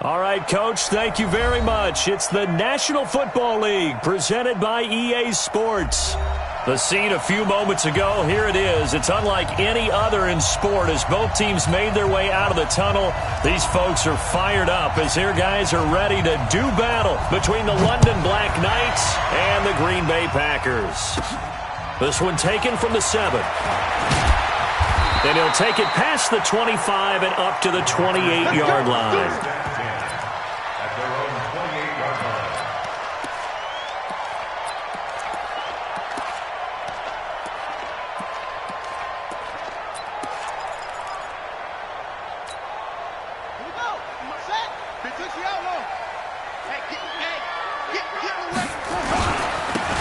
All right, Coach, thank you very much. It's the National Football League presented by EA Sports. The scene a few moments ago, here it is. It's unlike any other in sport as both teams made their way out of the tunnel. These folks are fired up as their guys are ready to do battle between the London Black Knights and the Green Bay Packers. This one taken from the 7. Then he'll take it past the 25 and up to the 28-yard line.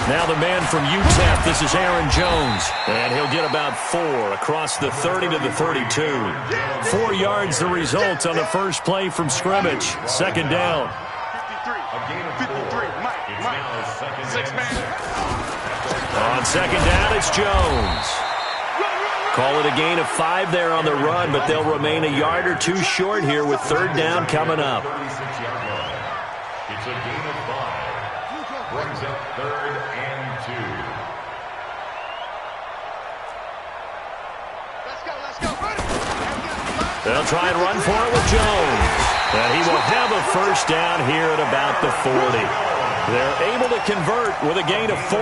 Now the man from UTEP, this is Aaron Jones, and he'll get about 4 across the 30 to the 32. 4 yards the result on the first play from scrimmage. Second down. 53, Mike. 6 man. On second down, it's Jones. Call it a gain of 5 there on the run, but they'll remain a yard or 2 short here with third down coming up. It's a gain of 5. Brings up 3rd and 2. Let's go. They'll try and run for it with Jones. And he will have a first down here at about the 40. They're able to convert with a gain of 4.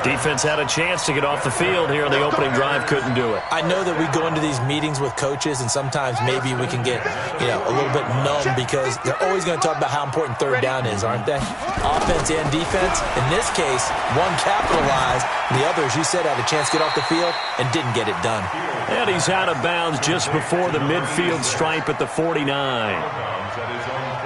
Defense had a chance to get off the field here on the opening drive, couldn't do it. I know that we go into these meetings with coaches, and sometimes maybe we can get, a little bit numb because they're always going to talk about how important third down is, aren't they? Offense and defense. In this case, one capitalized, and the other, as you said, had a chance to get off the field and didn't get it done. And he's out of bounds just before the midfield stripe at the 49.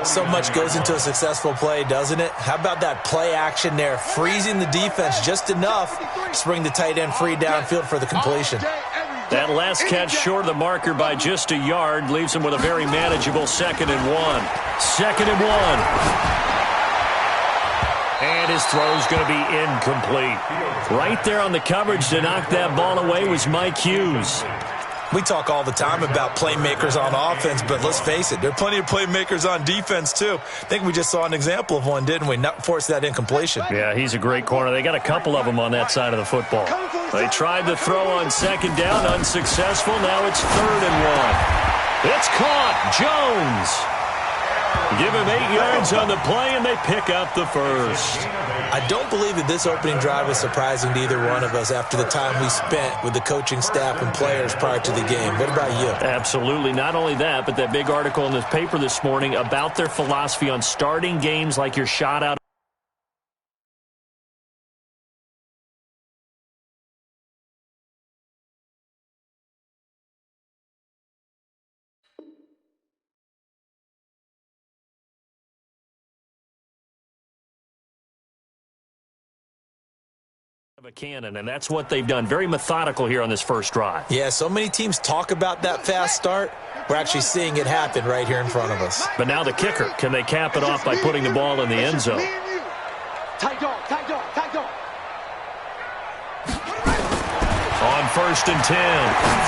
So much goes into a successful play, doesn't it? How about that play action there, freezing the defense just enough to bring the tight end free downfield for the completion. That last catch short of the marker by just a yard leaves him with a very manageable 2nd and 1. 2nd and 1. And his throw's going to be incomplete. Right there on the coverage to knock that ball away was Mike Hughes. We talk all the time about playmakers on offense, but let's face it, there are plenty of playmakers on defense, too. I think we just saw an example of one, didn't we? Not force that incompletion. Yeah, he's a great corner. They got a couple of them on that side of the football. They tried to throw on second down, unsuccessful. Now it's 3rd and 1. It's caught. Jones. Give him 8 yards on the play, and they pick up the first. I don't believe that this opening drive was surprising to either one of us after the time we spent with the coaching staff and players prior to the game. What about you? Absolutely. Not only that, but that big article in the paper this morning about their philosophy on starting games like your shot out a cannon, and that's what they've done. Very methodical here on this first drive. Yeah, so many teams talk about that fast start. We're actually seeing it happen right here in front of us. But now the kicker. Can they cap it off by putting the ball in the end zone? Tight dog. On 1st and 10,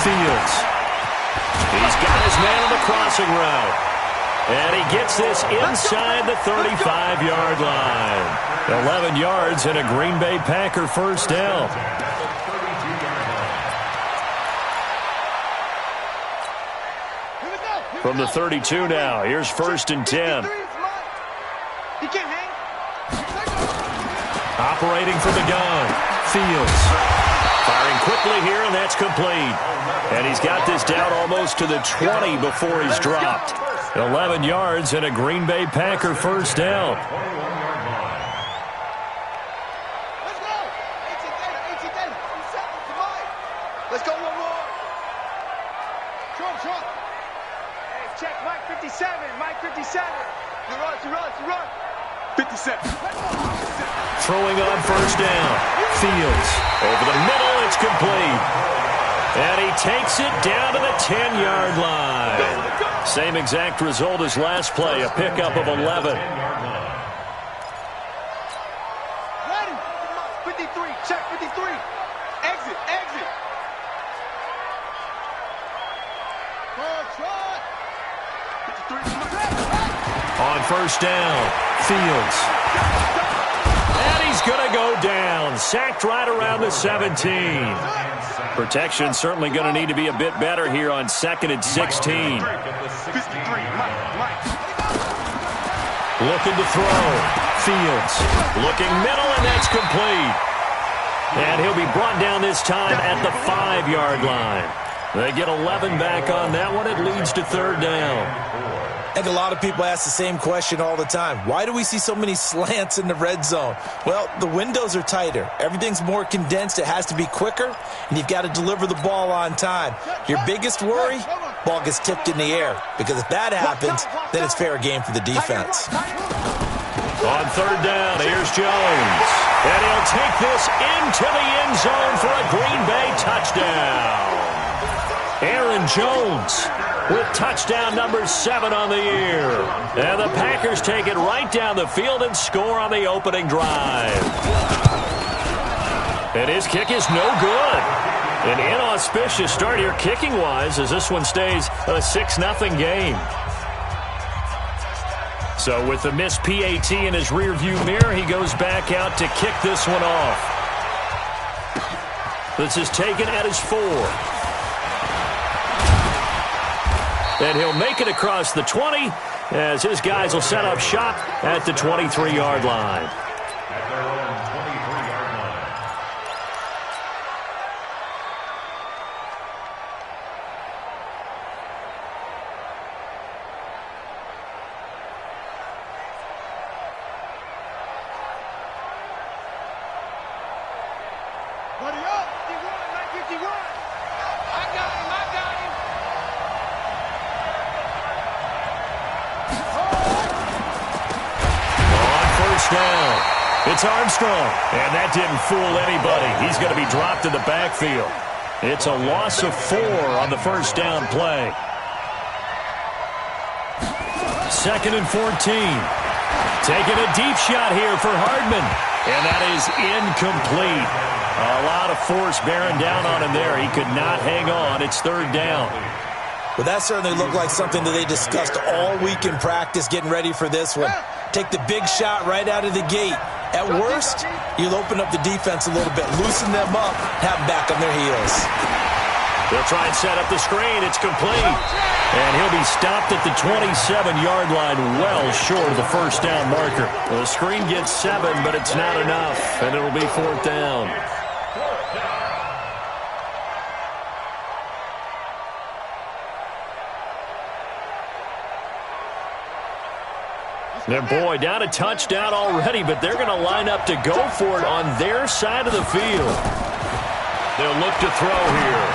Fields. He's got his man on the crossing route. And he gets this inside the 35-yard line. 11 yards and a Green Bay Packer first down. From the 32 now, here's 1st and 10. Operating from the gun, Fields. Firing quickly here, and that's complete. And he's got this down almost to the 20 before he's dropped. 11 yards and a Green Bay Packer first down. Let's go one more. Trump. Hey, check Mike 57. Mike 57. You run. 57. Throwing on first down. Fields. Over the middle, it's complete. And he takes it down to the 10-yard line. Same exact result as last play, a pickup of 11. Ready. 53. Check 53. Exit. first down. Fields. And he's going to go down. Sacked right around the 17. Protection certainly going to need to be a bit better here on 2nd and 16. Looking to throw. Fields. Looking middle, and that's complete. And he'll be brought down this time at the 5-yard line. They get 11 back on that one. It leads to 3rd down. I think a lot of people ask the same question all the time. Why do we see so many slants in the red zone? Well, the windows are tighter. Everything's more condensed. It has to be quicker, and you've got to deliver the ball on time. Your biggest worry, ball gets tipped in the air, because if that happens, then it's fair game for the defense. On 3rd down, here's Jones. And he'll take this into the end zone for a Green Bay touchdown. Aaron Jones with touchdown number 7 on the year. And the Packers take it right down the field and score on the opening drive. And his kick is no good. An inauspicious start here kicking-wise as this one stays a 6-0 game. So with the missed PAT in his rearview mirror, he goes back out to kick this one off. This is taken at his 4. And he'll make it across the 20 as his guys will set up shop at the 23-yard line. At their own 23-yard line. Buddy up! 51, 951! I got him! Down. It's Armstrong, and that didn't fool anybody. He's going to be dropped in the backfield. It's a loss of 4 on the first down play. 2nd and 14. Taking a deep shot here for Hardman, and that is incomplete. A lot of force bearing down on him there. He could not hang on. It's 3rd down. Well, that certainly looked like something that they discussed all week in practice getting ready for this one. Take the big shot right out of the gate. At worst, you'll open up the defense a little bit, loosen them up, have them back on their heels. They'll try and set up the screen. It's complete. And he'll be stopped at the 27-yard line, well short of the first down marker. The screen gets 7, but it's not enough, and it'll be 4th down. Their boy down a touchdown already, but they're going to line up to go for it on their side of the field. They'll look to throw here.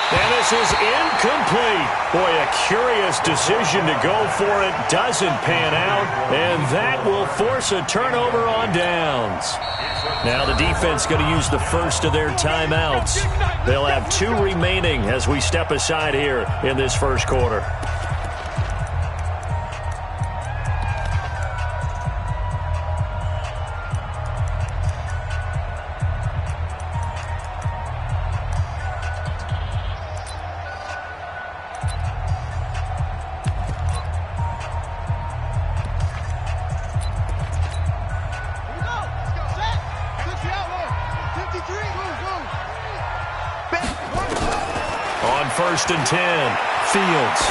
And this is incomplete. Boy, a curious decision to go for it. Doesn't pan out, and that will force a turnover on downs. Now the defense going to use the first of their timeouts. They'll have 2 remaining as we step aside here in this first quarter. First and 10. Fields.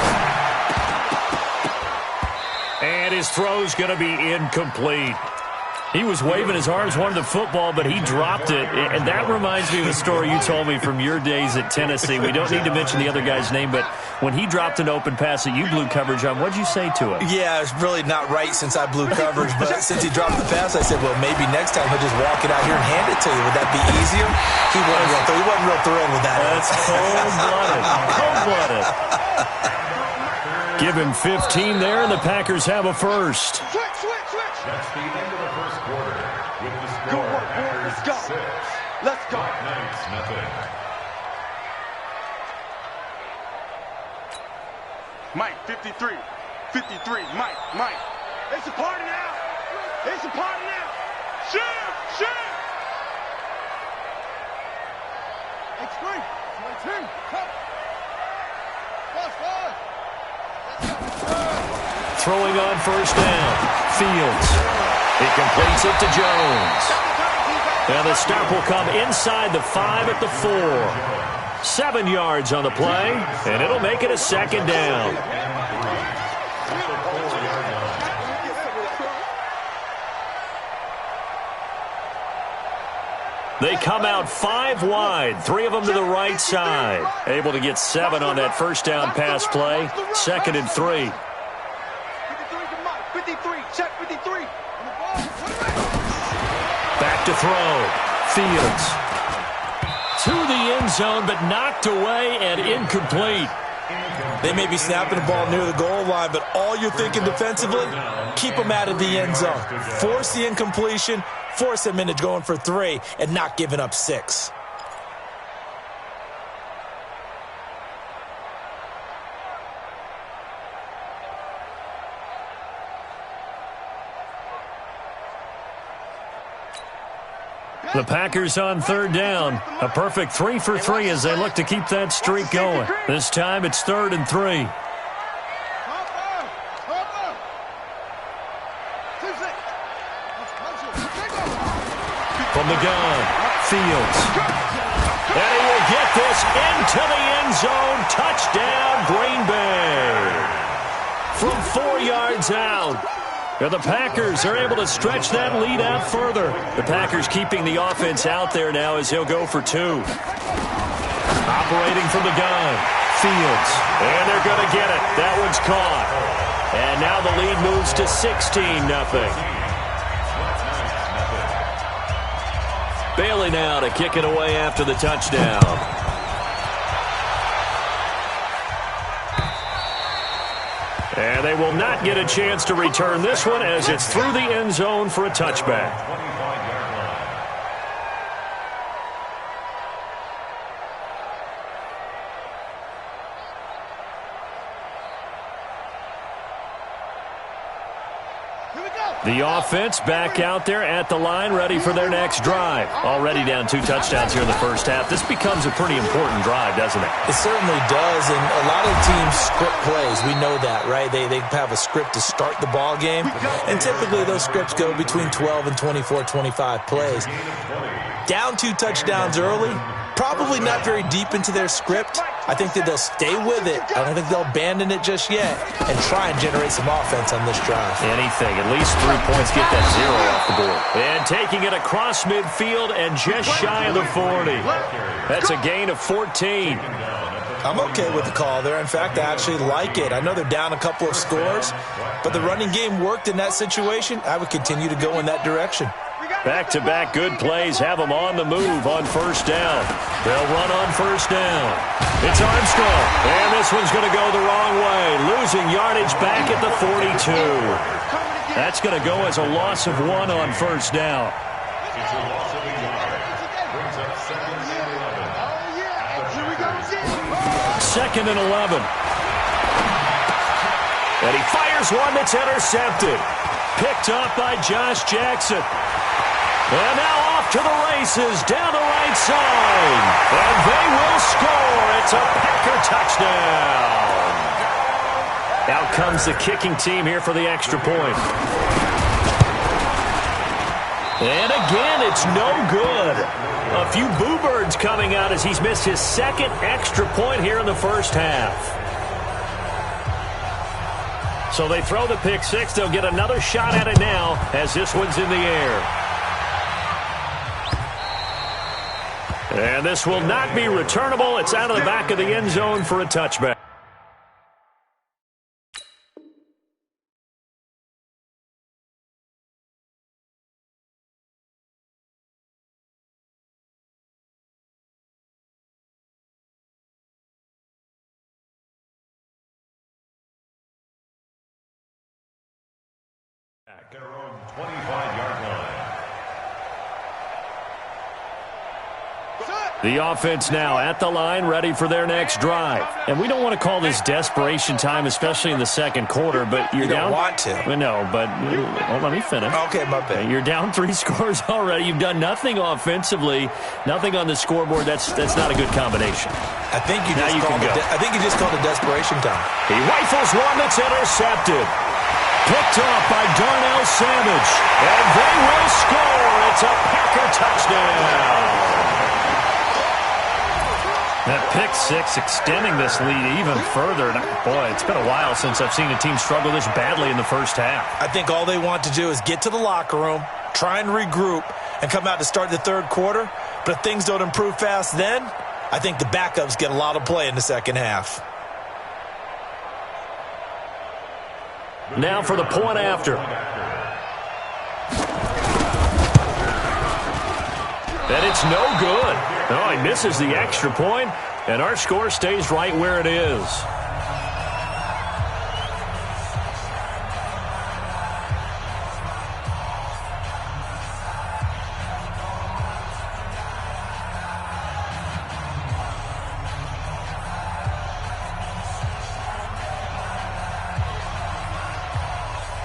And his throw's going to be incomplete. He was waving his arms, wanted the football, but he dropped it. And that reminds me of a story you told me from your days at Tennessee. We don't need to mention the other guy's name, but when he dropped an open pass that you blew coverage on, what'd you say to him? Yeah, it's really not right since I blew coverage, but since he dropped the pass, I said, well, maybe next time he'll just walk it out here and hand it to you. Would that be easier? He wasn't real thrilled with that. That's cold-blooded. Cold-blooded. Give him 15 there, and the Packers have a first. That's the end of the first quarter. With the score, Packers 6. Let's go. Knights nothing. Mike, 53. 53. Mike. It's a party now. It's a party now. Shoot. Extreme. 22. Come. Let's go. throwing on first down. Fields. He completes it to Jones. And the stop will come inside the 5 at the 4. 7 yards on the play, and it'll make it a second down. They come out 5 wide, 3 of them to the right side. Able to get 7 on that first down pass play. 2nd and 3. 53, check 53. Back to throw. Fields. To the end zone, but knocked away and incomplete. They may be snapping the ball near the goal line, but all you're thinking defensively, keep them out of the end zone. Force the incompletion, force them into going for 3, and not giving up 6. The Packers on 3rd down. A perfect 3 for 3 as they look to keep that streak going. This time it's 3rd and 3. From the gun, Fields. And he will get this into the end zone. Touchdown, Green Bay. From 4 yards out. And the Packers are able to stretch that lead out further. The Packers keeping the offense out there now as he'll go for 2. Operating from the gun, Fields. And they're going to get it. That one's caught. And now the lead moves to 16-0. Bailey now to kick it away after the touchdown. And they will not get a chance to return this one as it's through the end zone for a touchback. The offense back out there at the line, ready for their next drive. Already down 2 touchdowns here in the first half. This becomes a pretty important drive, doesn't it? It certainly does, and a lot of teams script plays. We know that, right? They have a script to start the ball game, and typically those scripts go between 12 and 24, 25 plays. Down 2 touchdowns early, probably not very deep into their script. I think that they'll stay with it. I don't think they'll abandon it just yet and try and generate some offense on this drive. Anything. At least 3 points. Get that 0 off the board. And taking it across midfield and just shy of the 40. That's a gain of 14. I'm okay with the call there. In fact, I actually like it. I know they're down a couple of scores, but the running game worked in that situation. I would continue to go in that direction. Back-to-back good plays have them on the move on first down. They'll run on first down. It's Armstrong, and this one's going to go the wrong way, losing yardage back at the 42. That's going to go as a loss of 1 on first down. It's a loss of a yard. Brings up 2nd and 11. 2nd and 11. And he fires one that's intercepted. Picked up by Josh Jackson. And now off to the races down the right side. And they will score. It's a Packer touchdown. Out comes the kicking team here for the extra point. And again, it's no good. A few boo birds coming out as he's missed his 2nd extra point here in the first half. So they throw the pick 6. They'll get another shot at it now as this one's in the air. And this will not be returnable. It's out of the back of the end zone for a touchback. At their own 25-yard line. The offense now at the line, ready for their next drive. And we don't want to call this desperation time, especially in the second quarter, but you're down. You don't want to. No, but let me finish. Okay, my bad. You're down 3 scores already. You've done nothing offensively, nothing on the scoreboard. That's not a good combination. I think you just called it desperation time. He rifles one that's intercepted. Picked off by Darnell Savage. And they will score. It's a Packer touchdown. That pick six extending this lead even further. Boy, it's been a while since I've seen a team struggle this badly in the first half. I think all they want to do is get to the locker room, try and regroup, and come out to start the third quarter. But if things don't improve fast then, I think the backups get a lot of play in the second half. Now for the point after. And it's no good. Oh, he misses the extra point, and our score stays right where it is.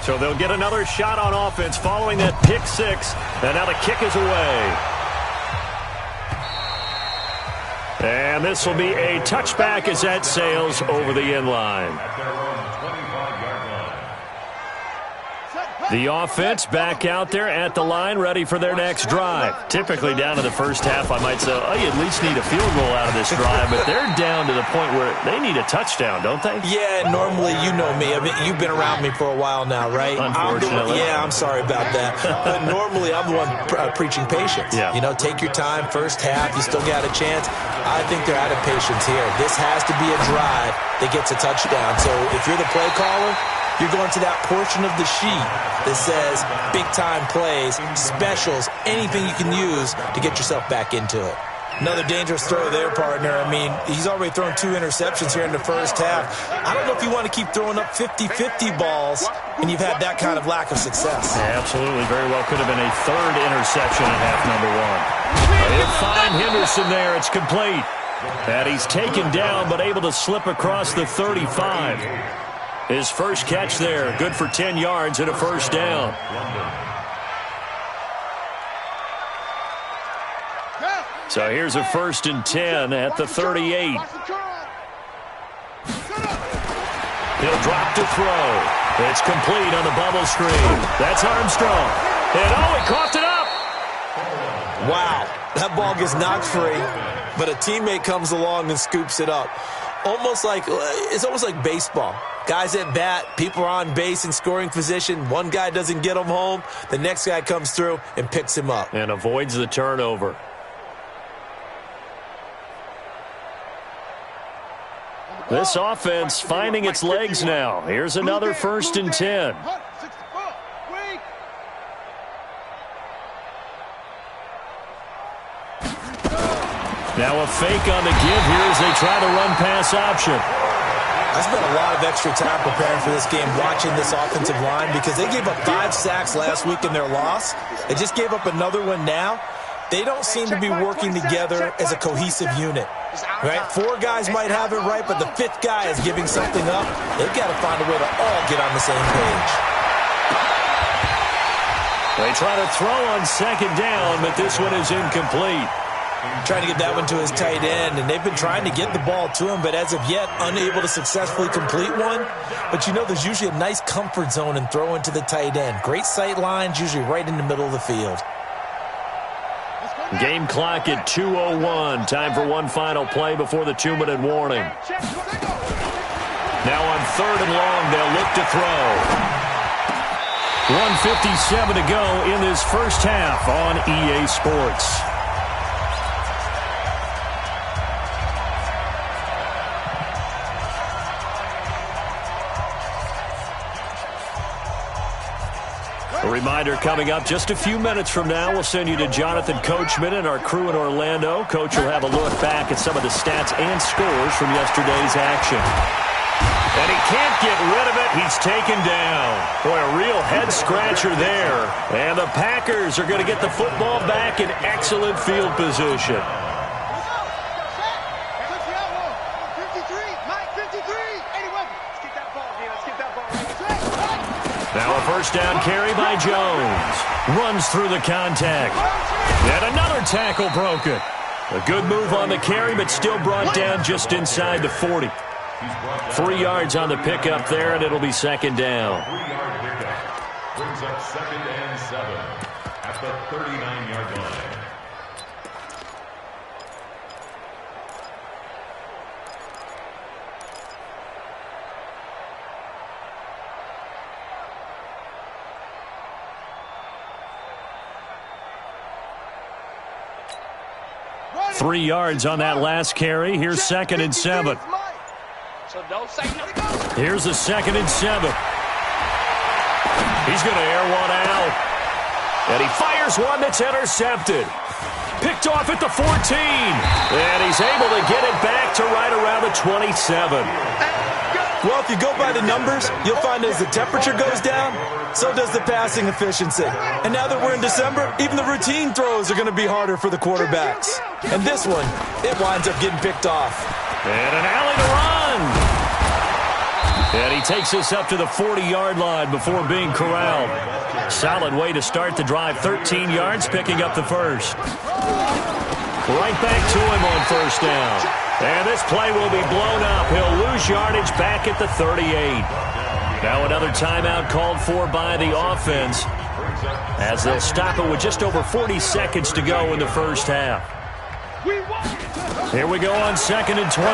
So they'll get another shot on offense following that pick six, and now the kick is away. And this will be a touchback as that sails over the end line. The offense back out there at the line, ready for their next drive. Typically down to the first half, I might say, oh, you at least need a field goal out of this drive. But they're down to the point where they need a touchdown, don't they? Yeah, normally, you know me. I mean, you've been around me for a while now, right? Unfortunately. I'm sorry about that. But normally, I'm the one preaching patience. Yeah. You know, take your time. First half, you still got a chance. I think they're out of patience here. This has to be a drive that gets a touchdown. So if you're the play caller, you're going to that portion of the sheet that says big-time plays, specials, anything you can use to get yourself back into it. Another dangerous throw there, partner. I mean, he's already thrown 2 interceptions here in the first half. I don't know if you want to keep throwing up 50-50 balls, and you've had that kind of lack of success. Yeah, absolutely. Very well could have been a 3rd interception in half number 1. He'll find Henderson there. It's complete. And he's taken down, but able to slip across the 35. His first catch there, good for 10 yards and a first down. So here's a 1st and 10 at the 38. He'll drop to throw. It's complete on the bubble screen. That's Armstrong. And he coughed it up. Wow, that ball gets knocked free, but a teammate comes along and scoops it up. It's almost like baseball. Guys at bat, people are on base in scoring position. One guy doesn't get him home. The next guy comes through and picks him up. And avoids the turnover. This offense finding its legs now. Here's another 1st and 10. Now a fake on the give here as they try to run pass option. I spent a lot of extra time preparing for this game, watching this offensive line, because they gave up 5 sacks last week in their loss. They just gave up another one now. They don't seem to be working together as a cohesive unit. Right? 4 guys might have it right, but the 5th guy is giving something up. They've got to find a way to all get on the same page. They try to throw on 2nd down, but this one is incomplete. Trying to get that one to his tight end, and they've been trying to get the ball to him, but as of yet, unable to successfully complete one. But you know, there's usually a nice comfort zone in throwing to the tight end. Great sight lines, usually right in the middle of the field. Game clock at 2:01. Time for one final play before the 2-minute warning. Now on 3rd and long, they'll look to throw. 1:57 to go in this first half on EA Sports. A reminder coming up just a few minutes from now, we'll send you to Jonathan Coachman and our crew in Orlando. Coach will have a look back at some of the stats and scores from yesterday's action. And he can't get rid of it. He's taken down. Boy, a real head-scratcher there. And the Packers are going to get the football back in excellent field position. Now a 1st down carry by Jones. Runs through the contact. And another tackle broken. A good move on the carry, but still brought down just inside the 40. 3 yards on the pickup there, and it'll be second down. 3-yard pickup brings up 2nd and 7 at the 39-yard line. Three yards on that last carry. Here's 2nd and 7. Here's a 2nd and 7. He's going to air one out. And he fires one that's intercepted. Picked off at the 14. And he's able to get it back to right around the 27. Well, if you go by the numbers, you'll find as the temperature goes down, so does the passing efficiency. And now that we're in December, even the routine throws are going to be harder for the quarterbacks. And this one, it winds up getting picked off. And an alley to run. And he takes us up to the 40-yard line before being corralled. Solid way to start the drive. 13 yards, picking up the first. Right back to him on first down. And this play will be blown up. He'll lose yardage back at the 38. Now another timeout called for by the offense as they'll stop it with just over 40 seconds to go in the first half. Here we go on 2nd and 12.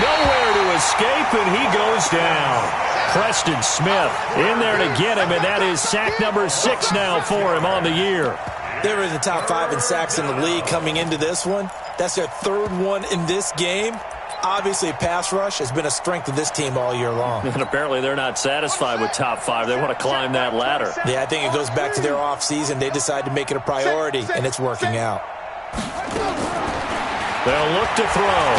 Nowhere to escape, and he goes down. Preston Smith in there to get him, and that is sack number 6 now for him on the year. They were in the top 5 in sacks in the league coming into this one. That's their 3rd one in this game. Obviously, pass rush has been a strength of this team all year long. And apparently they're not said with top 5. They want to climb that ladder. Yeah, I think it goes back to their offseason. They decided to make it a priority, and it's working out. They'll look to throw.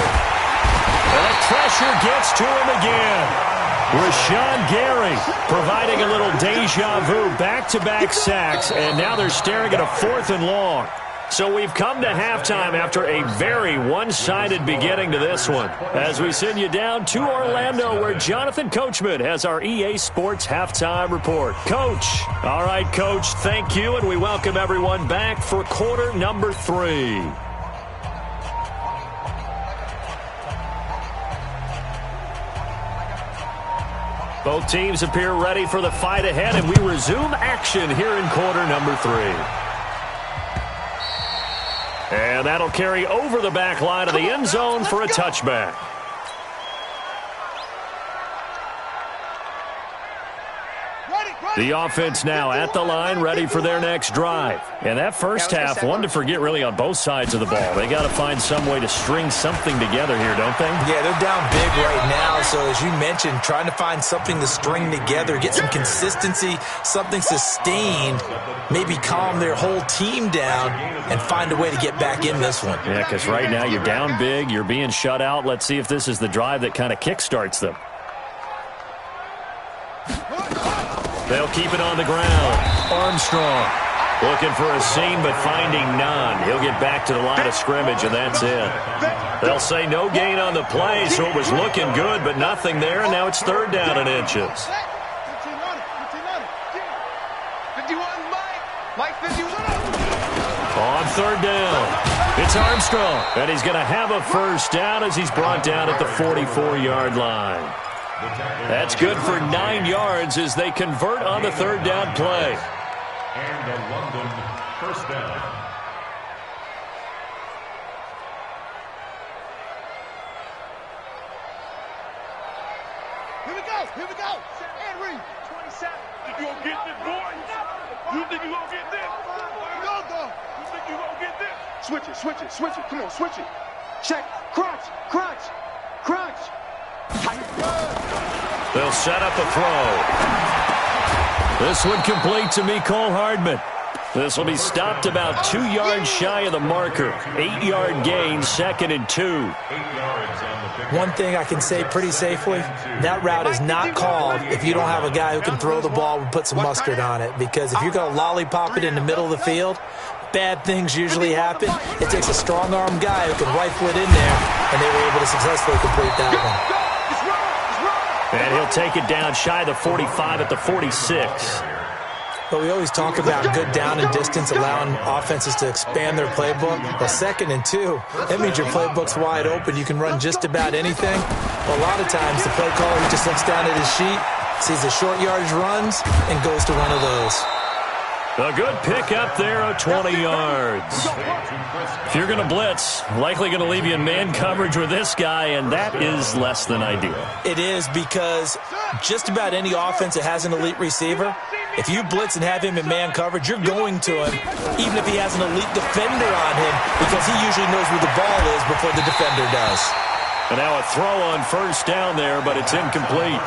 And the pressure gets to him again. Rashawn Gary providing a little deja vu, back-to-back sacks, and now they're staring at a 4th and long. So we've come to halftime after a very one-sided beginning to this one. As we send you down to Orlando, where Jonathan Coachman has our EA Sports halftime report. Coach. All right, Coach, thank you, and we welcome everyone back for quarter number 3. Both teams appear ready for the fight ahead, and we resume action here in quarter number 3. And that'll carry over the back line of the end zone for a touchback. The offense now at the line, ready for their next drive. And that first half, one to forget really on both sides of the ball. They got to find some way to string something together here, don't they? Yeah, they're down big right now. So as you mentioned, trying to find something to string together, get some consistency, something sustained, maybe calm their whole team down and find a way to get back in this one. Yeah, because right now you're down big, you're being shut out. Let's see if this is the drive that kind of kickstarts them. They'll keep it on the ground. Armstrong looking for a seam, but finding none. He'll get back to the line of scrimmage, and that's it. They'll say no gain on the play, so it was looking good, but nothing there, and now it's 3rd down and inches. On 3rd down, it's Armstrong, and he's going to have a first down as he's brought down at the 44-yard line. That's good for 9 yards as they convert on the 3rd down play. And a London first down. Here we go. And read. 27. You gonna get this, boy? You think you gonna get this? Go. You think you gonna get this? Switch it. Come on, switch it. Check. Crunch. They'll set up a throw. This one complete to Mecole Hardman. This will be stopped about 2 yards shy of the marker. 8-yard gain, 2nd and 2. 8 yards on the pick. One thing I can say pretty safely, that route is not called if you don't have a guy who can throw the ball and put some mustard on it. Because if you're going to lollipop it in the middle of the field, bad things usually happen. It takes a strong-arm guy who can rifle it in there, and they were able to successfully complete that one. And he'll take it down shy of the 45 at the 46. But we always talk about good down and distance, allowing offenses to expand their playbook. Well, 2nd and 2, that means your playbook's wide open. You can run just about anything. Well, a lot of times the play caller, he just looks down at his sheet, sees the short yardage runs, and goes to one of those. A good pick up there of 20 yards. If you're going to blitz, likely going to leave you in man coverage with this guy, and that is less than ideal. It is, because just about any offense that has an elite receiver, if you blitz and have him in man coverage, you're going to him, even if he has an elite defender on him, because he usually knows where the ball is before the defender does. And now a throw on first down there, but it's incomplete.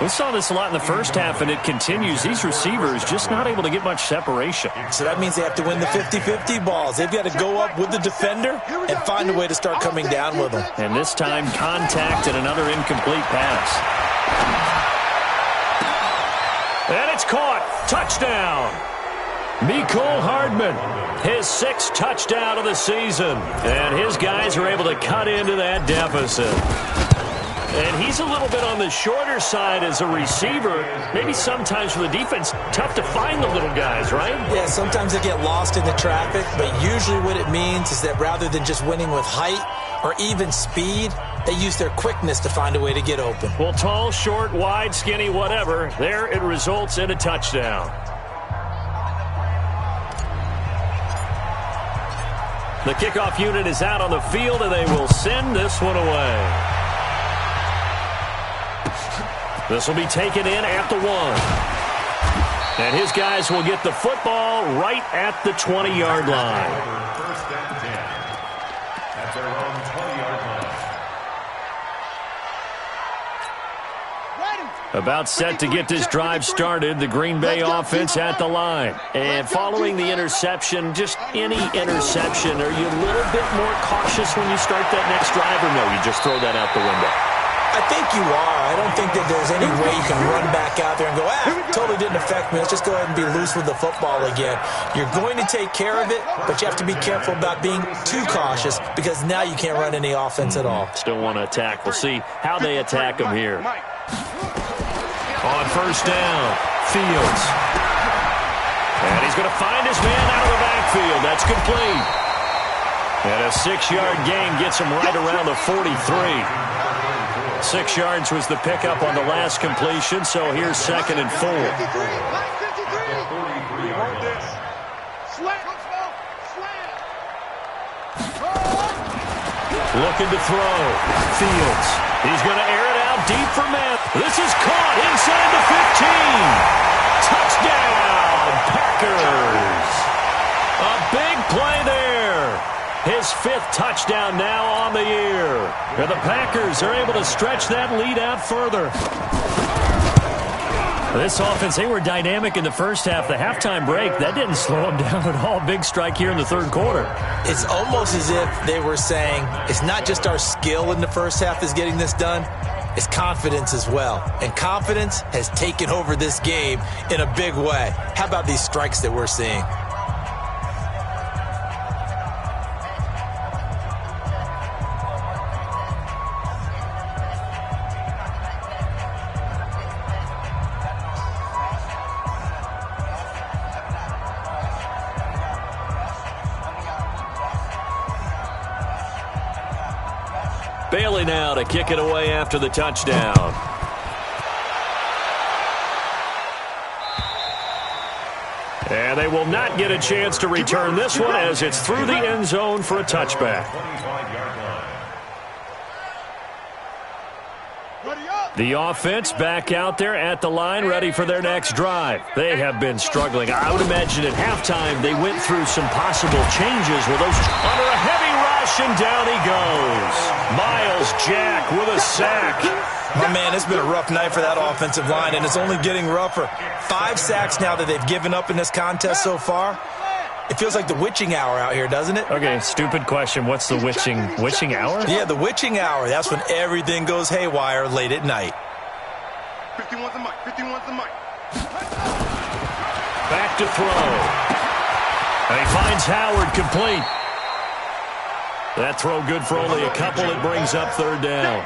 We saw this a lot in the first half, and it continues. These receivers just not able to get much separation. So that means they have to win the 50-50 balls. They've got to go up with the defender and find a way to start coming down with them. And this time, contact and another incomplete pass. And it's caught. Touchdown. Mecole Hardman, his 6th touchdown of the season. And his guys are able to cut into that deficit. And he's a little bit on the shorter side as a receiver. Maybe sometimes for the defense, tough to find the little guys, right? Yeah, sometimes they get lost in the traffic, but usually what it means is that rather than just winning with height or even speed, they use their quickness to find a way to get open. Well, tall, short, wide, skinny, whatever, there it results in a touchdown. The kickoff unit is out on the field, and they will send this one away. This will be taken in at the 1. And his guys will get the football right at the 20-yard line. First and 10. At their own 20-yard line. About set to get this drive started, the Green Bay offense at the line. And following the interception, just any interception, are you a little bit more cautious when you start that next drive, or no, you just throw that out the window? I think you are. I don't think that there's any way you can run back out there and go, totally didn't affect me. Let's just go ahead and be loose with the football again. You're going to take care of it, but you have to be careful about being too cautious, because now you can't run any offense at all. Still want to attack. We'll see how they attack them here. On first down, Fields. And he's going to find his man out of the backfield. That's complete. And a 6-yard gain gets him right around the 43. 6 yards was the pickup on the last completion, so here's 2nd and 4. Looking to throw. Fields. He's going to air it out deep for Matt. This is caught inside the 15. Touchdown, Packers. A big play there. His 5th touchdown now on the year. And the Packers are able to stretch that lead out further. This offense, they were dynamic in the first half. The halftime break, that didn't slow them down at all. Big strike here in the 3rd quarter. It's almost as if they were saying, it's not just our skill in the first half that's getting this done, it's confidence as well. And confidence has taken over this game in a big way. How about these strikes that we're seeing? Bailey now to kick it away after the touchdown. And they will not get a chance to return this one as it's through the end zone for a touchback. The offense back out there at the line, ready for their next drive. They have been struggling. I would imagine at halftime they went through some possible changes with those under a heavy rush, and down he goes. Miles Jack with a sack. Oh, man, it's been a rough night for that offensive line, and it's only getting rougher. 5 sacks now that they've given up in this contest so far. It feels like the witching hour out here, doesn't it? Okay, stupid question. What's the witching hour? Yeah, the witching hour. That's when everything goes haywire late at night. 51's the mic. 51's the mic. Back to throw. And he finds Howard complete. That throw good for only a couple. It brings up third down.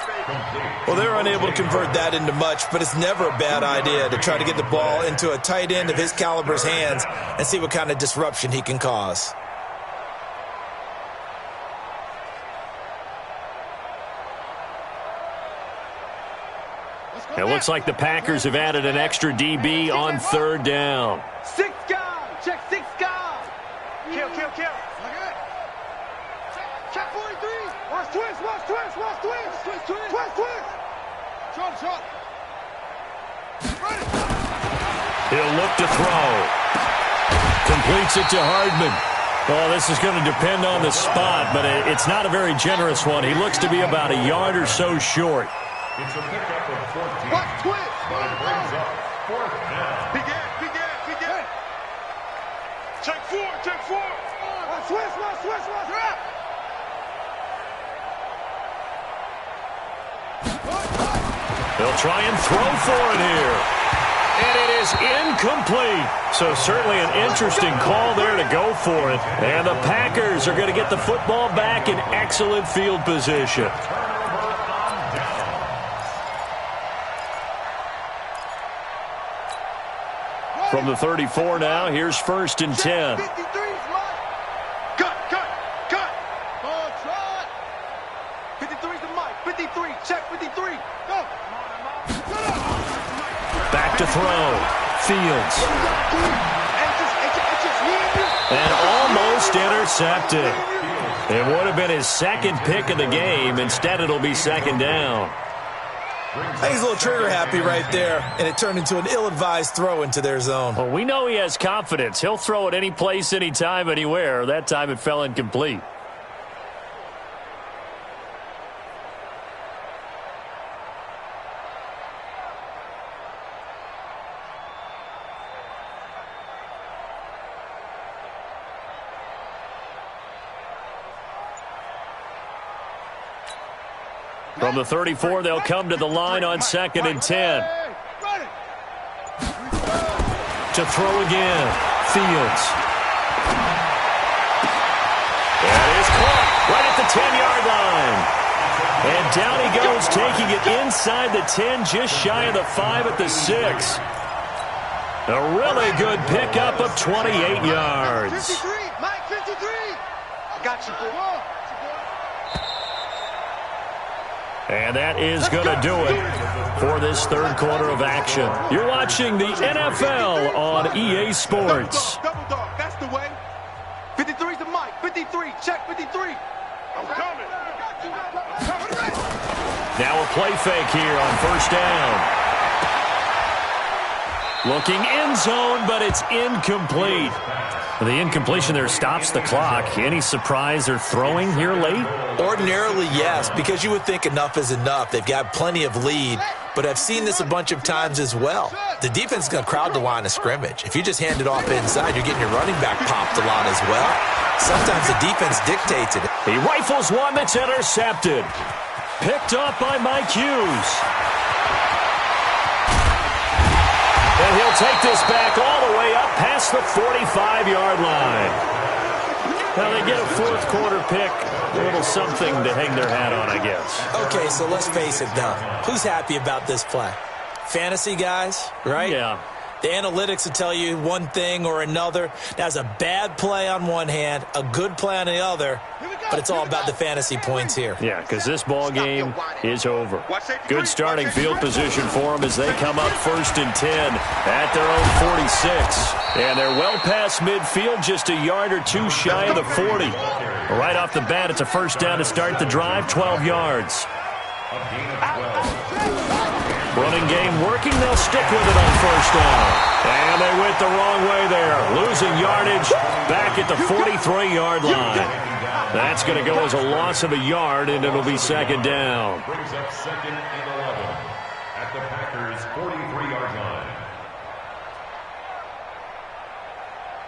Well, they're unable to convert that into much, but it's never a bad idea to try to get the ball into a tight end of his caliber's hands and see what kind of disruption he can cause. It looks like the Packers have added an extra DB on third down. 6 guys. Check 6 guys. Kill. Check 43. Watch twist. Shot. He'll look to throw. Completes it to Hardman. Well, this is going to depend on the spot, but it's not a very generous one. He looks to be about a yard or so short. It's a pickup of 14. Watch twist. But it brings up fourth down. Big end. Check 4. Watch twist. They'll try and throw for it here. And it is incomplete. So certainly an interesting call there to go for it. And the Packers are going to get the football back in excellent field position. From the 34 now, here's 1st and 10. 53 is mine. Cut. Ball trot. 53 is the mic. 53. Check 53. Go. Back to throw. Fields. And almost intercepted. It would have been his second pick of the game. Instead, it'll be second down. I think he's a little trigger happy right there, and it turned into an ill-advised throw into their zone. Well, we know he has confidence. He'll throw it any place, anytime, anywhere. That time it fell incomplete. From the 34, they'll come to the line on 2nd and 10. To throw again. Fields. That is caught right at the 10-yard line. And down he goes, taking it inside the 10, just shy of the 5 at the 6. A really good pickup of 28 yards. 53. Mike, 53. I got you. And that is going to do it for this third quarter of action. You're watching the NFL on EA Sports. Double dog, that's the way. 53 is the mic. 53, check 53. I'm coming. Now a play fake here on 1st down. Looking end zone, but it's incomplete. The incompletion there stops the clock. Any surprise they're throwing here late? Ordinarily, yes, because you would think enough is enough. They've got plenty of lead, but I've seen this a bunch of times as well. The defense is going to crowd the line of scrimmage. If you just hand it off inside, you're getting your running back popped a lot as well. Sometimes the defense dictates it. He rifles one that's intercepted. Picked up by Mike Hughes. And he'll take this back all the way up past the 45-yard line. Now they get a fourth quarter pick. A little something to hang their hat on, I guess. Okay, so let's face it, though. Who's happy about this play? Fantasy guys, right? Yeah. The analytics will tell you one thing or another. That's a bad play on one hand, a good play on the other, but it's all about the fantasy points here. Yeah, because this ball game is over. Good starting field position for them as they come up 1st and 10 at their own 46. And they're well past midfield, just a yard or two shy of the 40. Right off the bat, it's a 1st down to start the drive, 12 yards. Running game working, they'll stick with it on 1st down. And they went the wrong way there. Losing yardage back at the 43-yard line. That's going to go as a loss of a yard, and it'll be 2nd down. Brings up 2nd and 11 at the Packers' 43-yard line.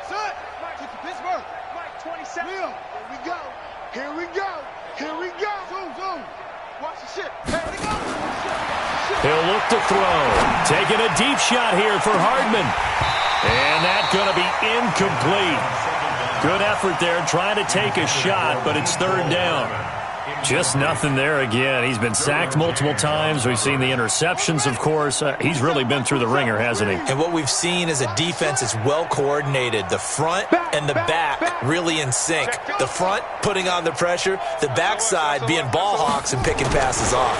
Set. To Pittsburgh. Mike, 27. Here we go. Here we go. Here we go. Zoom. Watch the shit. Here we go. He'll look to throw. Taking a deep shot here for Hardman. And that's going to be incomplete. Good effort there, trying to take a shot, but it's third down. Just nothing there again. He's been sacked multiple times. We've seen the interceptions, of course. He's really been through the ringer, hasn't he? And what we've seen is a defense that's well coordinated. The front and the back really in sync. The front putting on the pressure, the backside being ball hawks and picking passes off.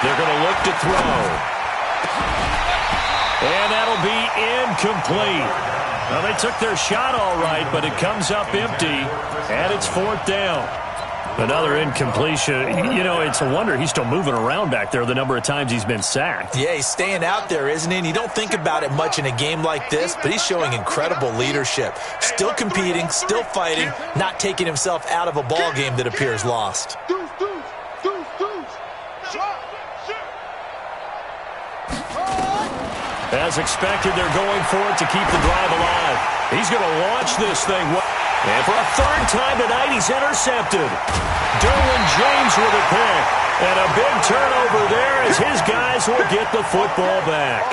They're going to look to throw. And that'll be incomplete. Well, they took their shot all right, but it comes up empty, and it's fourth down. Another incompletion. You know, it's a wonder he's still moving around back there the number of times he's been sacked. Yeah, he's staying out there, isn't he? And you don't think about it much in a game like this, but he's showing incredible leadership. Still competing, still fighting, not taking himself out of a ball game that appears lost. As expected, they're going for it to keep the drive alive. He's going to launch this thing. And for a third time tonight, he's intercepted. Derwin James with a pick. And a big turnover there as his guys will get the football back.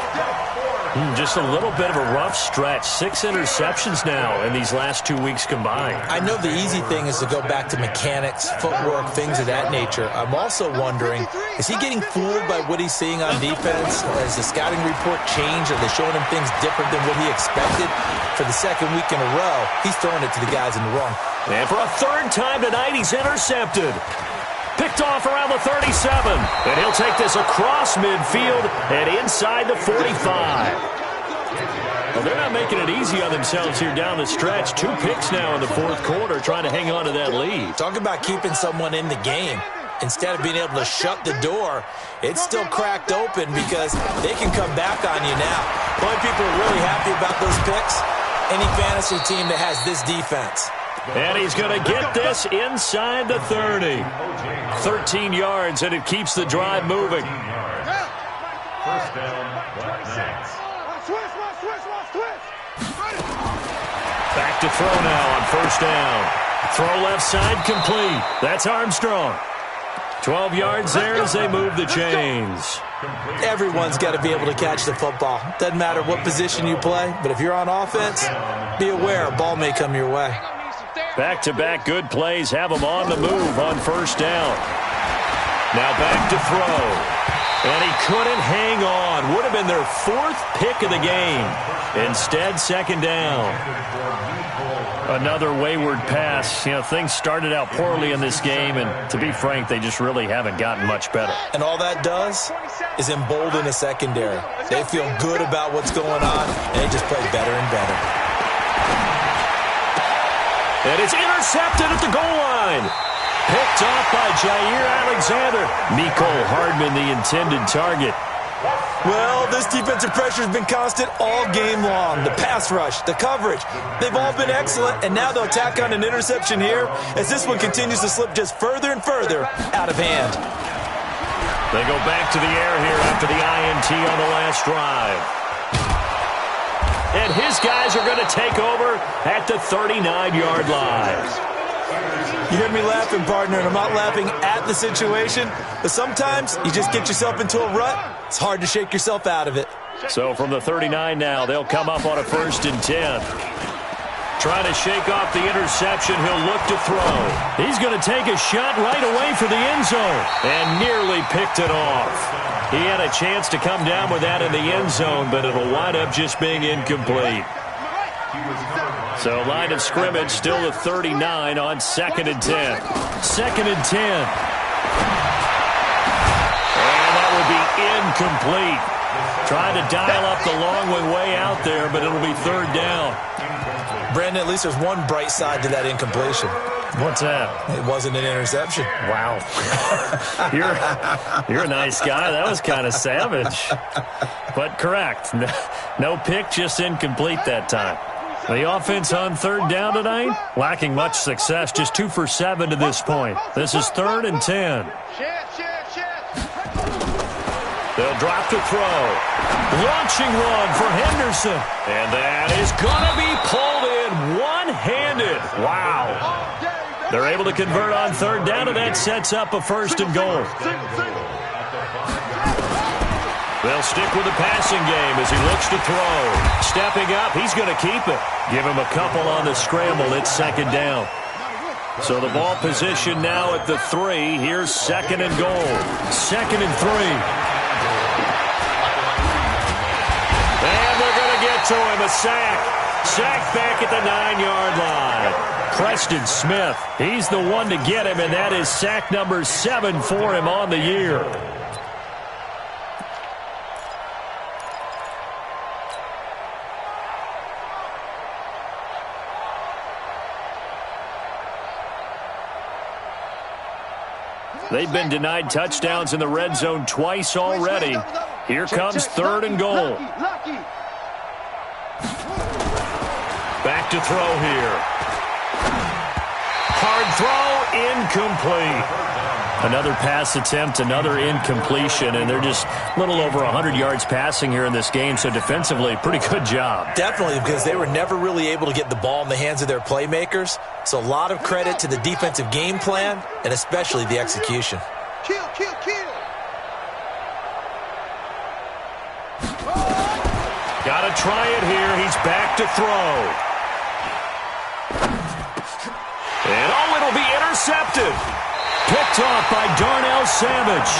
Just a little bit of a rough stretch. 6 interceptions now in these last 2 weeks combined. I know the easy thing is to go back to mechanics, footwork, things of that nature. I'm also wondering, is he getting fooled by what he's seeing on defense? Has the scouting report changed? Are they showing him things different than what he expected? For the second week in a row, he's throwing it to the guys in the wrong. And for a third time tonight, he's intercepted. Picked off around the 37. And he'll take this across midfield and inside the 45. Well, they're not making it easy on themselves here down the stretch. 2 picks now in the fourth quarter, trying to hang on to that lead. Talk about keeping someone in the game. Instead of being able to shut the door, it's still cracked open because they can come back on you now. The only people who are really happy about those picks, any fantasy team that has this defense. And he's going to get this inside the 30. 13 yards, and it keeps the drive moving. First down, back to throw now on first down. Throw left side complete. That's Armstrong. 12 yards there as they move the chains. Everyone's got to be able to catch the football. Doesn't matter what position you play, but if you're on offense, be aware a ball may come your way. Back-to-back good plays have them on the move on first down. Now back to throw. And he couldn't hang on. Would have been their 4th pick of the game. Instead, second down. Another wayward pass. You know, things started out poorly in this game, and to be frank, they just really haven't gotten much better. And all that does is embolden a secondary. They feel good about what's going on, and they just play better and better. And it's intercepted at the goal line. Picked off by Jair Alexander. Mecole Hardman, the intended target. Well, this defensive pressure has been constant all game long. The pass rush, the coverage, they've all been excellent, and now they'll tack on an interception here as this one continues to slip just further and further out of hand. They go back to the air here after the INT on the last drive. And his guys are going to take over at the 39-yard line. You hear me laughing, partner, and I'm not laughing at the situation, but sometimes you just get yourself into a rut. It's hard to shake yourself out of it. So from the 39 now, they'll come up on a 1st and 10. Trying to shake off the interception, he'll look to throw. He's going to take a shot right away for the end zone and nearly picked it off. He had a chance to come down with that in the end zone, but it'll wind up just being incomplete. So line of scrimmage still the 39 on 2nd and 10. 2nd and 10. And that will be incomplete. Trying to dial up the long way out there, but it'll be 3rd down. Brandon, at least there's one bright side to that incompletion. What's that? It wasn't an interception. Wow. You're a nice guy. That was kind of savage. But correct. No pick, just incomplete that time. The offense on 3rd down tonight, lacking much success, just 2 for 7 to this point. This is 3rd and 10. They'll drop to throw. Launching one for Henderson. And that is going to be pulled in one-handed. Wow. They're able to convert on 3rd down, and that sets up a 1st and goal. They'll stick with the passing game as he looks to throw. Stepping up, he's going to keep it. Give him a couple on the scramble. It's second down. So the ball position now at the 3. Here's second and goal. Second and 3. And they're going to get to him. A sack. Sack back at the 9-yard line. Preston Smith, he's the one to get him, and that is sack number 7 for him on the year. They've been denied touchdowns in the red zone twice already. Here comes third and goal. Back to throw here. Hard throw, incomplete. Another pass attempt, another incompletion, and they're just a little over 100 yards passing here in this game, so defensively, pretty good job. Definitely, because they were never really able to get the ball in the hands of their playmakers, so a lot of credit to the defensive game plan, and especially the execution. Kill. Got to try it here. He's back to throw. And, it'll be intercepted. Picked off by Darnell Savage.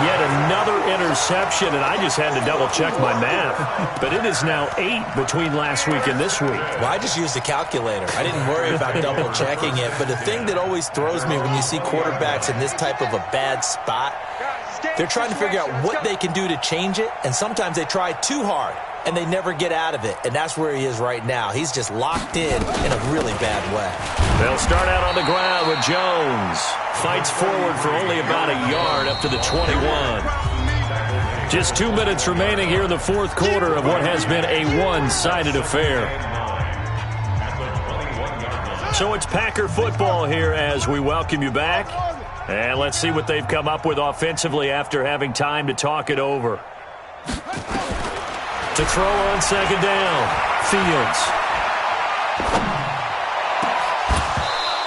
Yet another interception, and I just had to double-check my math. But it is now 8 between last week and this week. Well, I just used a calculator. I didn't worry about double-checking it. But the thing that always throws me when you see quarterbacks in this type of a bad spot, they're trying to figure out what they can do to change it, and sometimes they try too hard, and they never get out of it. And that's where he is right now. He's just locked in a really bad way. They'll start out on the ground with Jones. Fights forward for only about a yard up to the 21. Just 2 minutes remaining here in the fourth quarter of what has been a one-sided affair. So it's Packer football here as we welcome you back. And let's see what they've come up with offensively after having time to talk it over. To throw on second down, Fields.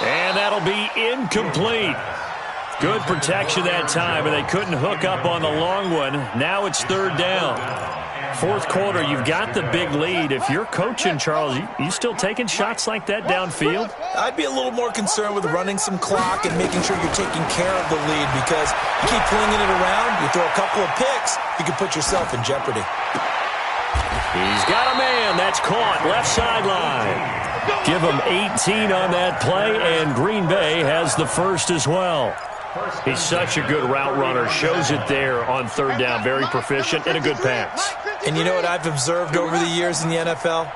And that'll be incomplete. Good protection that time, and they couldn't hook up on the long one. Now it's third down. Fourth quarter, you've got the big lead. If you're coaching, Charles, you still taking shots like that downfield? I'd be a little more concerned with running some clock and making sure you're taking care of the lead, because you keep flinging it around, you throw a couple of picks, you can put yourself in jeopardy. He's got a man. That's caught. Left sideline. Give him 18 on that play, and Green Bay has the first as well. He's such a good route runner. Shows it there on third down. Very proficient and a good pass. And you know what I've observed over the years in the NFL?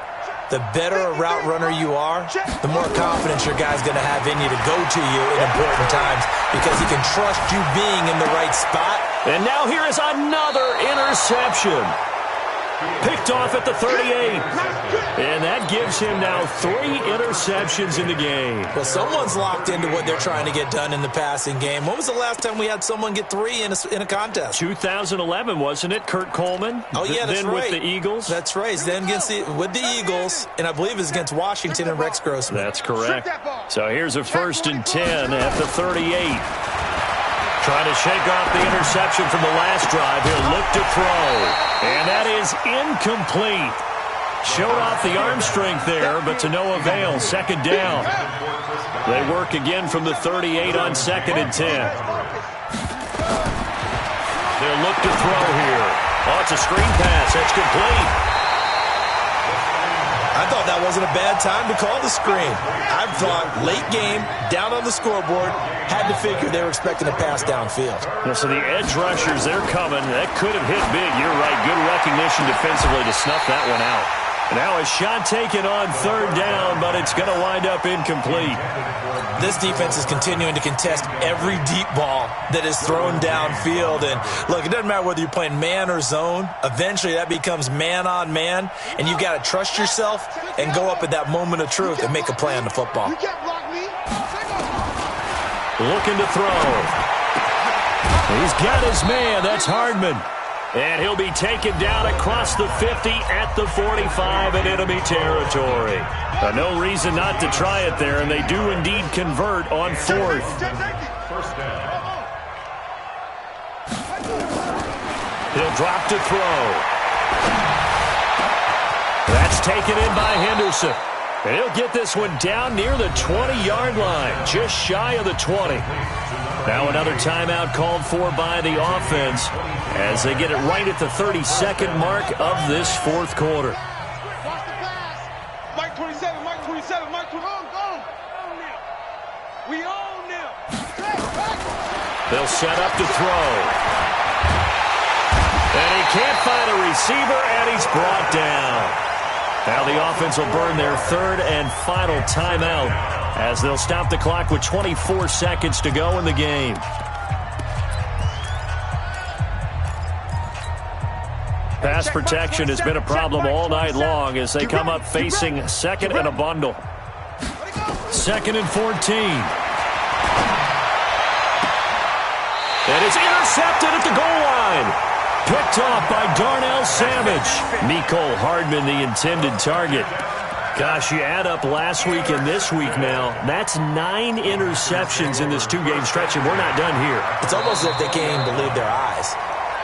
The better a route runner you are, the more confidence your guy's going to have in you to go to you in important times, because he can trust you being in the right spot. And now here is another interception. Picked off at the 38. And that gives him now 3 interceptions in the game. Well, someone's locked into what they're trying to get done in the passing game. When was the last time we had someone get 3 in a contest? 2011, wasn't it? Kurt Coleman? Oh, yeah, that's then right. With the Eagles? That's right. Then with the Eagles, and I believe it's against Washington and Rex Grossman. That's correct. So here's a 1st and 10 at the 38. Trying to shake off the interception from the last drive. He'll look to throw. And that is incomplete. Showed off the arm strength there, but to no avail. Second down. They work again from the 38 on 2nd and 10. They'll look to throw here. Oh, it's a screen pass. That's complete. I thought that wasn't a bad time to call the screen. I thought late game, down on the scoreboard, had to figure they were expecting a pass downfield. So the edge rushers, they're coming. That could have hit big. You're right. Good recognition defensively to snuff that one out. Now a shot taken on third down, but it's going to wind up incomplete. This defense is continuing to contest every deep ball that is thrown downfield. And look, it doesn't matter whether you're playing man or zone. Eventually that becomes man on man, and you've got to trust yourself and go up at that moment of truth and make a play on the football. Looking to throw. He's got his man. That's Hardman. And he'll be taken down across the 50 at the 45 in enemy territory. No reason not to try it there, and they do indeed convert on 4th. He'll drop to throw. That's taken in by Henderson. And he'll get this one down near the 20-yard line, just shy of the 20. Now another timeout called for by the offense as they get it right at the 32nd mark of this fourth quarter. Mike 27, Mike 27, Mike 27. We own them. They'll set up to throw. And he can't find a receiver, and he's brought down. Now the offense will burn their third and final timeout as they'll stop the clock with 24 seconds to go in the game. Pass protection has been a problem all night long as they come up facing second and a bundle. Second and 14. It is intercepted at the goal line. Picked off by Darnell Savage. Mecole Hardman, the intended target. Gosh, you add up last week and this week now, that's 9 interceptions in this two-game stretch, and we're not done here. It's almost as if they can't even believe their eyes.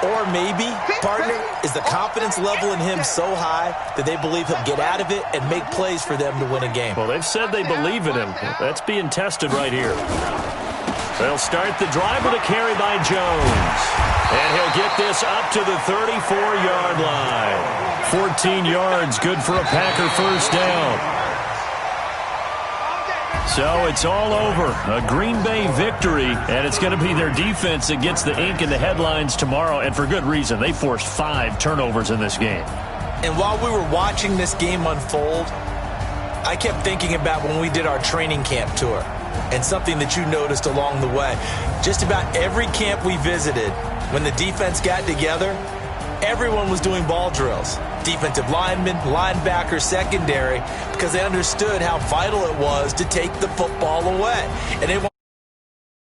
Or maybe, partner, is the confidence level in him so high that they believe he'll get out of it and make plays for them to win a game. Well, they've said they believe in him. That's being tested right here. They'll start the drive with a carry by Jones. And he'll get this up to the 34-yard line. 14 yards, good for a Packer first down. So it's all over. A Green Bay victory, and it's going to be their defense that gets the ink in the headlines tomorrow, and for good reason. They forced 5 turnovers in this game. And while we were watching this game unfold, I kept thinking about when we did our training camp tour and something that you noticed along the way. Just about every camp we visited, when the defense got together, everyone was doing ball drills. Defensive linemen, linebackers, secondary, because they understood how vital it was to take the football away. And they